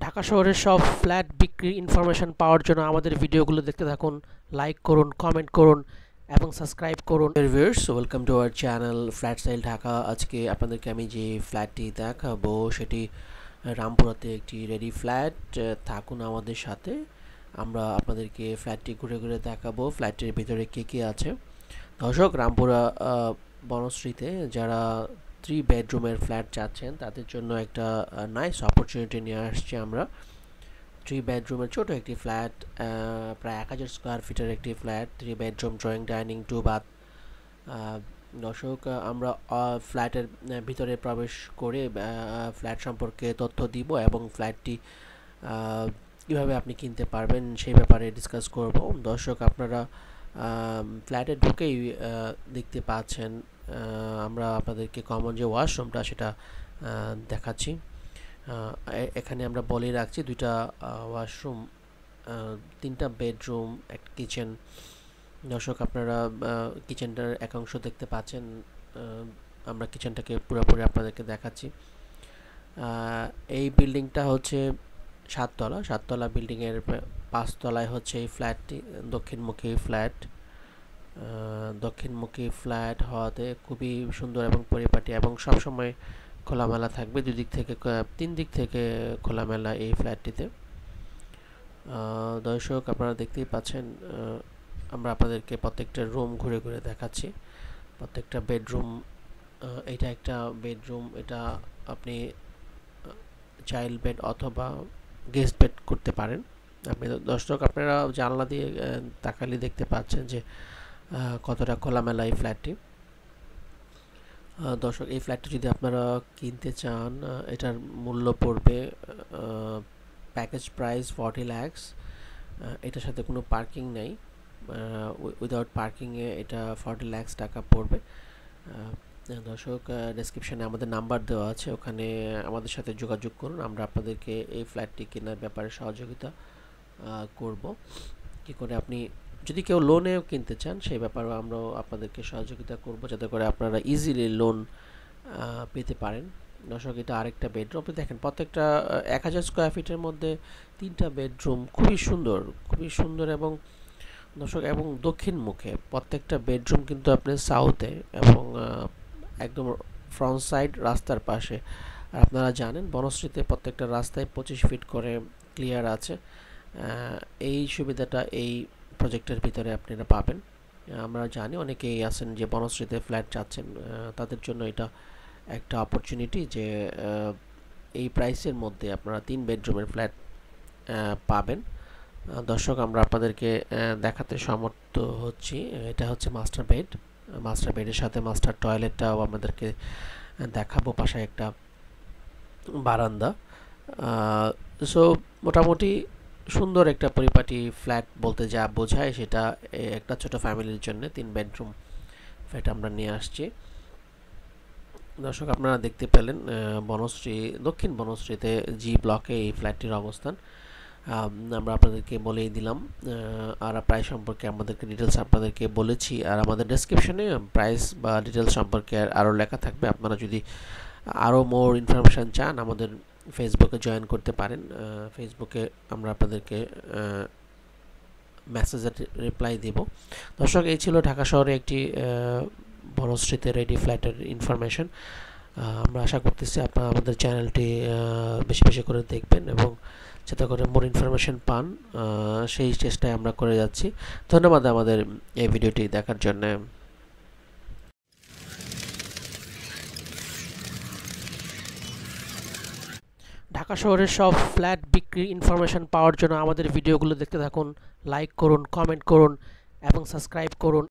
ঢাকা শহরের সব ফ্ল্যাট বিক্রির ইনফরমেশন পাওয়ার জন্য আমাদের ভিডিওগুলো দেখতে থাকুন, লাইক করুন, কমেন্ট করুন এবং সাবস্ক্রাইব করুন। Viewers, welcome to our channel flat sell Dhaka. আজকে আপনাদেরকে আমি যে ফ্ল্যাটটি দেখাবো সেটি রামপুরাতে একটি রেডি ফ্ল্যাট। থাকুন আমাদের সাথে, আমরা আপনাদেরকে ফ্ল্যাটটি ঘুরে ঘুরে দেখাবো ফ্ল্যাটের ভিতরে কে কে আছে। দর্শক, রামপুরা বনশ্রীতে যারা 3 বেডরুমের ফ্ল্যাট চাচ্ছেন তাদের জন্য একটা নাইস অপরচুনিটি নিয়ে আসছি আমরা। 3 বেডরুমের ছোট একটি ফ্ল্যাট, প্রায় 1000 স্কোয়ার ফিটের একটি flat, 3 bedroom, drawing, dining, 2 bath. দর্শক, আমরা ফ্ল্যাটের ভিতরে প্রবেশ করে ফ্ল্যাট সম্পর্কে তথ্য দিব এবং ফ্ল্যাটটি কীভাবে আপনি কিনতে পারবেন সেই ব্যাপারে ডিসকাস করব। দর্শক, আপনারা ফ্ল্যাটে ঢুকেই দেখতে পাচ্ছেন আমরা আপনাদেরকে কমন যে ওয়াশরুমটা সেটা দেখাচ্ছি। এখানে আমরা বলে রাখছি 2টা ওয়াশরুম, 3টা বেডরুম, একটা কিচেন। দর্শক, আপনারা কিচেনটার একাংশ দেখতে পাচ্ছেন, আমরা কিচেনটাকে পুরোপুরি আপনাদেরকে দেখাচ্ছি। এই বিল্ডিংটা হচ্ছে 7তলা বিল্ডিংয়ের 5 তলায় হচ্ছে এই ফ্ল্যাটটি, দক্ষিণমুখী ফ্ল্যাট হওয়াতে খুবই সুন্দর এবং পরিপাটি এবং সবসময় খোলামেলা থাকবে। 3 দিক থেকে খোলামেলা এই ফ্ল্যাটটিতে। দর্শক, আপনারা দেখতেই পাচ্ছেন, আমরা আপনাদেরকে প্রত্যেকটা রুম ঘুরে ঘুরে দেখাচ্ছি। প্রত্যেকটা বেডরুম, এটা একটা বেডরুম, এটা আপনি চাইল্ড বেড অথবা গেস্ট বেড করতে পারেন। দর্শক, আপনারা জানলা দিয়ে তাকালে দেখতে পাচ্ছেন যে কতটা খোলামেলা এই ফ্ল্যাটটি। দর্শক, এই ফ্ল্যাটটি যদি আপনারা কিনতে চান, এটার মূল্য পড়বে প্যাকেজ প্রাইস 40 লাখ। এটার সাথে কোনো পার্কিং নেই, উইদাউট পার্কিংয়ে এটা 40 লাখ টাকা পড়বে। দর্শক, ডেসক্রিপশানে আমাদের নাম্বার দেওয়া আছে, ওখানে আমাদের সাথে যোগাযোগ করুন। আমরা আপনাদেরকে এই ফ্ল্যাটটি কেনার ব্যাপারে সহযোগিতা করব। কী করে আপনি যদি কেউ লোনেও কিনতে চান সেই ব্যাপারেও আমরাও আপনাদেরকে সহযোগিতা করব, যাতে করে আপনারা ইজিলি লোন পেতে পারেন। দর্শক, এটা আরেকটা বেডরুম। আপনি দেখেন, প্রত্যেকটা 1000 স্কোয়ার ফিটের মধ্যে 3টা বেডরুম, খুবই সুন্দর এবং দর্শক এবং দক্ষিণ মুখে প্রত্যেকটা বেডরুম কিন্তু আপনি সাউথে এবং একদম ফ্রন্ট সাইড রাস্তার পাশে। আর আপনারা জানেন বনশ্রীতে প্রত্যেকটা রাস্তায় 25 ফিট করে ক্লিয়ার আছে। এই সুবিধাটা এই প্রজেক্টের ভিতরে আপনারা পাবেন। আমরা জানি অনেকেই আছেন যে বনশ্রীতে ফ্ল্যাট চাচ্ছেন, তাদের জন্য এটা একটা অপরচুনিটি যে এই প্রাইসের মধ্যে আপনারা 3 বেডরুমের ফ্ল্যাট পাবেন। দর্শক, আমরা আপনাদেরকে দেখাতে সমর্থ হচ্ছি। এটা হচ্ছে মাস্টার বেডের সাথে মাস্টার টয়লেটটাও আমাদেরকে দেখাবো, পাশে একটা বারান্দা। সো মোটামুটি সুন্দর একটা পরিপাটি ফ্ল্যাট বলতে যা বোঝায় সেটা একটা ছোট ফ্যামিলির জন্য 3 বেডরুম ফ্ল্যাট আমরা নিয়ে আসছি। দর্শক, আপনারা দেখতে পেলেন দক্ষিণ বনশ্রীতে জি ব্লকে এই ফ্ল্যাটটির অবস্থান। আমরা আপনাদেরকে বলেই দিলাম, আর প্রাইস সম্পর্কে আমাদেরকে ডিটেলস আপনাদেরকে বলেছি, আর আমাদের ডেসক্রিপশনে প্রাইস বা ডিটেলস সম্পর্কে আরও লেখা থাকবে। আপনারা যদি আরও মোর ইনফরমেশান চান আমাদের ফেসবুকে জয়েন করতে পারেন। ফেসবুকে আমরা আপনাদেরকে মেসেজের রিপ্লাই দেব। দর্শক, এই ছিল ঢাকা শহরে একটি বনশ্রীতে রেডি ফ্ল্যাটের ইনফরমেশন। আমরা আশা করতেছি আপনারা আমাদের চ্যানেলটি বেশি বেশি করে দেখবেন এবং যাতে করে মোর ইনফরমেশন পান, সেই চেষ্টায় আমরা করে যাচ্ছি। ধন্যবাদ আমাদের এই ভিডিওটি দেখার জন্য। ঢাকা শহরের সব ফ্ল্যাট বিক্রির ইনফরমেশন পাওয়ার জন্য আমাদের ভিডিওগুলো দেখতে থাকুন, লাইক করুন, কমেন্ট করুন এবং সাবস্ক্রাইব করুন।